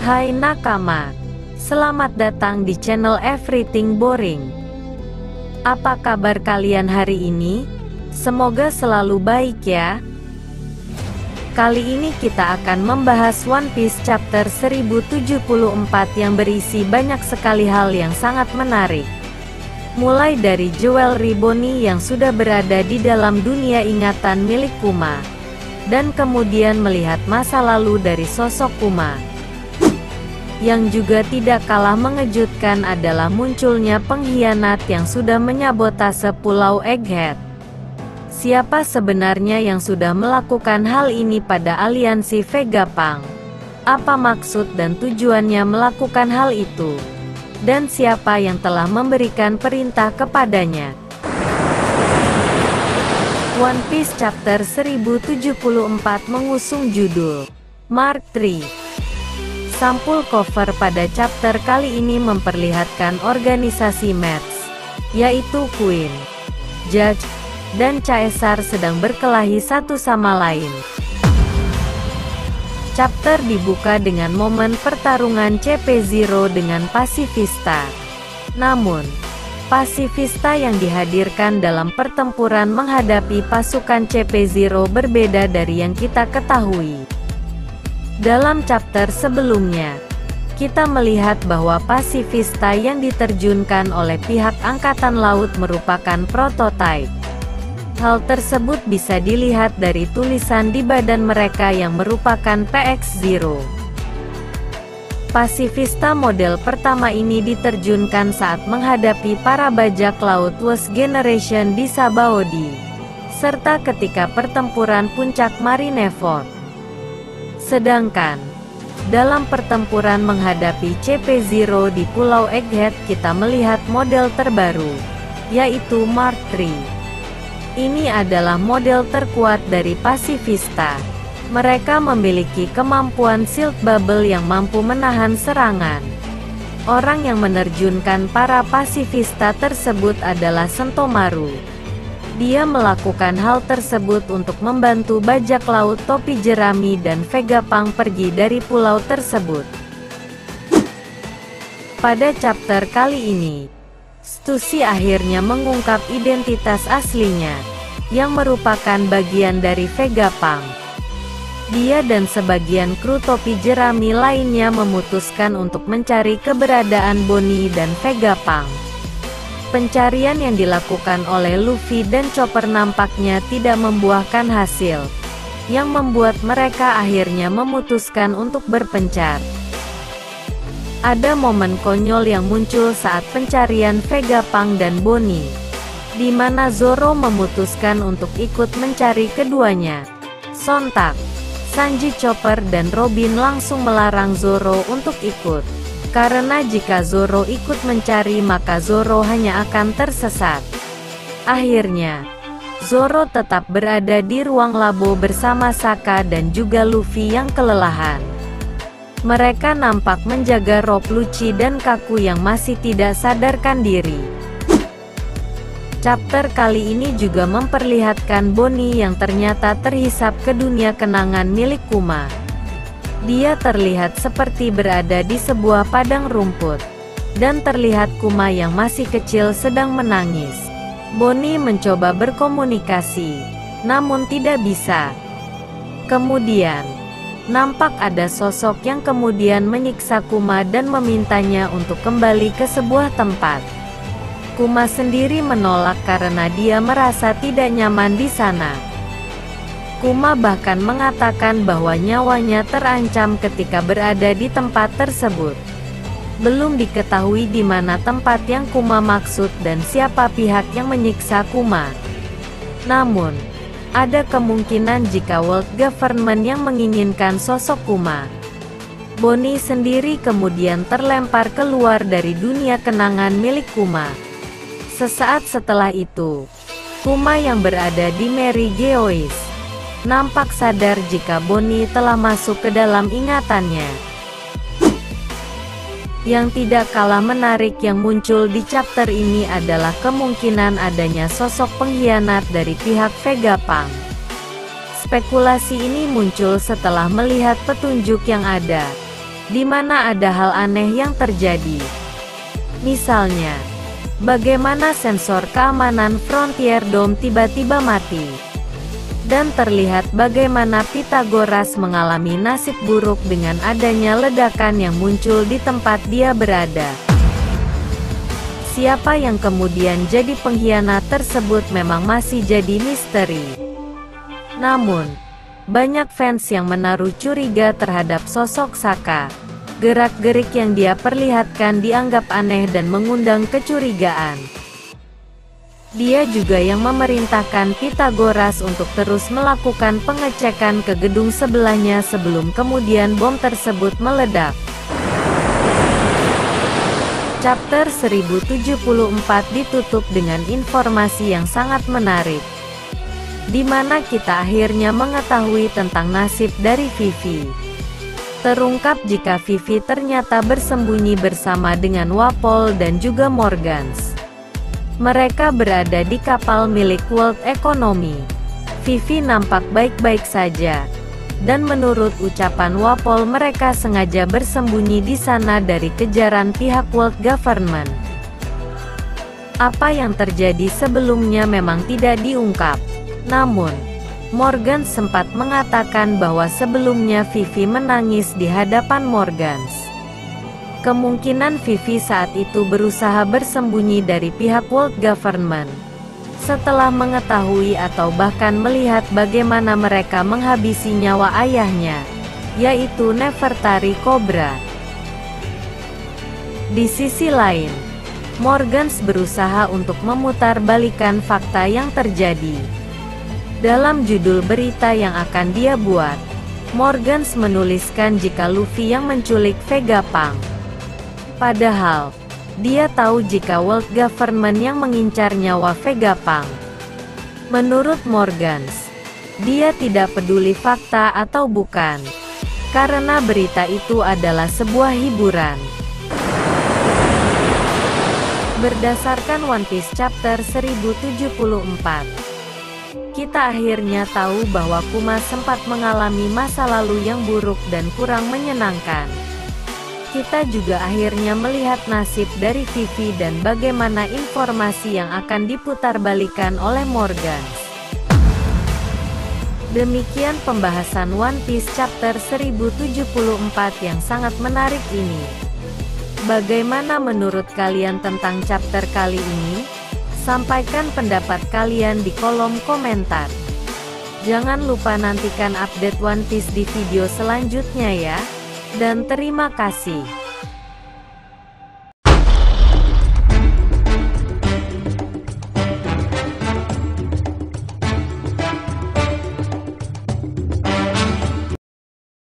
Hai nakama, selamat datang di channel Everything Boring. Apa kabar kalian hari ini? Semoga selalu baik ya. Kali ini kita akan membahas One Piece chapter 1074 yang berisi banyak sekali hal yang sangat menarik. Mulai dari jewelry Bonnie yang sudah berada di dalam dunia ingatan milik Kuma, dan kemudian melihat masa lalu dari sosok Kuma. Yang juga tidak kalah mengejutkan adalah munculnya pengkhianat yang sudah menyabotase Pulau Egghead. Siapa sebenarnya yang sudah melakukan hal ini pada aliansi Vegapunk? Apa maksud dan tujuannya melakukan hal itu? Dan siapa yang telah memberikan perintah kepadanya? One Piece chapter 1074 mengusung judul Mark III. Sampul cover pada chapter kali ini memperlihatkan organisasi Mets, yaitu Queen, Judge, dan Caesar sedang berkelahi satu sama lain. Chapter dibuka dengan momen pertarungan CP0 dengan Pacifista. Namun, Pacifista yang dihadirkan dalam pertempuran menghadapi pasukan CP0 berbeda dari yang kita ketahui. Dalam chapter sebelumnya, kita melihat bahwa Pacifista yang diterjunkan oleh pihak Angkatan Laut merupakan prototipe. Hal tersebut bisa dilihat dari tulisan di badan mereka yang merupakan PX0. Pacifista model pertama ini diterjunkan saat menghadapi para bajak laut West Generation di Sabaody, serta ketika pertempuran puncak Marineford. Sedangkan, dalam pertempuran menghadapi CP0 di Pulau Egghead kita melihat model terbaru, yaitu Mark III. Ini adalah model terkuat dari Pacifista. Mereka memiliki kemampuan Shield Bubble yang mampu menahan serangan. Orang yang menerjunkan para Pacifista tersebut adalah Sentomaru. Dia melakukan hal tersebut untuk membantu bajak laut topi jerami dan Vegapunk pergi dari pulau tersebut. Pada chapter kali ini, Stussy akhirnya mengungkap identitas aslinya, yang merupakan bagian dari Vegapunk. Dia dan sebagian kru topi jerami lainnya memutuskan untuk mencari keberadaan Bonnie dan Vegapunk. Pencarian yang dilakukan oleh Luffy dan Chopper nampaknya tidak membuahkan hasil, yang membuat mereka akhirnya memutuskan untuk berpencar. Ada momen konyol yang muncul saat pencarian Vegapunk dan Bonnie, di mana Zoro memutuskan untuk ikut mencari keduanya. Sontak, Sanji, Chopper, dan Robin langsung melarang Zoro untuk ikut. Karena jika Zoro ikut mencari maka Zoro hanya akan tersesat. Akhirnya, Zoro tetap berada di ruang labo bersama Sokka dan juga Luffy yang kelelahan. Mereka nampak menjaga Rob Lucci dan Kaku yang masih tidak sadarkan diri. Chapter kali ini juga memperlihatkan Bonnie yang ternyata terhisap ke dunia kenangan milik Kuma. Dia terlihat seperti berada di sebuah padang rumput, dan terlihat Kuma yang masih kecil sedang menangis. Bonnie mencoba berkomunikasi, namun tidak bisa. Kemudian, nampak ada sosok yang kemudian menyiksa Kuma dan memintanya untuk kembali ke sebuah tempat. Kuma sendiri menolak karena dia merasa tidak nyaman di sana. Kuma bahkan mengatakan bahwa nyawanya terancam ketika berada di tempat tersebut. Belum diketahui di mana tempat yang Kuma maksud dan siapa pihak yang menyiksa Kuma. Namun, ada kemungkinan jika World Government yang menginginkan sosok Kuma. Bonnie sendiri kemudian terlempar keluar dari dunia kenangan milik Kuma. Sesaat setelah itu, Kuma yang berada di Mary Geoise nampak sadar jika Bonnie telah masuk ke dalam ingatannya. Yang tidak kalah menarik yang muncul di chapter ini adalah kemungkinan adanya sosok pengkhianat dari pihak Vegapunk. Spekulasi ini muncul setelah melihat petunjuk yang ada, di mana ada hal aneh yang terjadi. Misalnya, bagaimana sensor keamanan Frontier Dome tiba-tiba mati. Dan terlihat bagaimana Pythagoras mengalami nasib buruk dengan adanya ledakan yang muncul di tempat dia berada. Siapa yang kemudian jadi pengkhianat tersebut memang masih jadi misteri. Namun, banyak fans yang menaruh curiga terhadap sosok Saka. Gerak-gerik yang dia perlihatkan dianggap aneh dan mengundang kecurigaan. Dia juga yang memerintahkan Pythagoras untuk terus melakukan pengecekan ke gedung sebelahnya sebelum kemudian bom tersebut meledak. Chapter 1074 ditutup dengan informasi yang sangat menarik, di mana kita akhirnya mengetahui tentang nasib dari Vivi. Terungkap jika Vivi ternyata bersembunyi bersama dengan Wapol dan juga Morgans. Mereka berada di kapal milik World Economy. Vivi nampak baik-baik saja. Dan menurut ucapan Wapol mereka sengaja bersembunyi di sana dari kejaran pihak World Government. Apa yang terjadi sebelumnya memang tidak diungkap. Namun, Morgan sempat mengatakan bahwa sebelumnya Vivi menangis di hadapan Morgans. Kemungkinan Vivi saat itu berusaha bersembunyi dari pihak World Government. Setelah mengetahui atau bahkan melihat bagaimana mereka menghabisi nyawa ayahnya, yaitu Nefertari Cobra. Di sisi lain, Morgans berusaha untuk memutarbalikkan fakta yang terjadi. Dalam judul berita yang akan dia buat, Morgans menuliskan jika Luffy yang menculik Vegapunk. Padahal, dia tahu jika World Government yang mengincar nyawa Vegapunk. Menurut Morgans, dia tidak peduli fakta atau bukan, karena berita itu adalah sebuah hiburan. Berdasarkan One Piece Chapter 1074, kita akhirnya tahu bahwa Kuma sempat mengalami masa lalu yang buruk dan kurang menyenangkan. Kita juga akhirnya melihat nasib dari Vivi dan bagaimana informasi yang akan diputarbalikan oleh Morgans. Demikian pembahasan One Piece Chapter 1074 yang sangat menarik ini. Bagaimana menurut kalian tentang chapter kali ini? Sampaikan pendapat kalian di kolom komentar. Jangan lupa nantikan update One Piece di video selanjutnya ya. Dan terima kasih.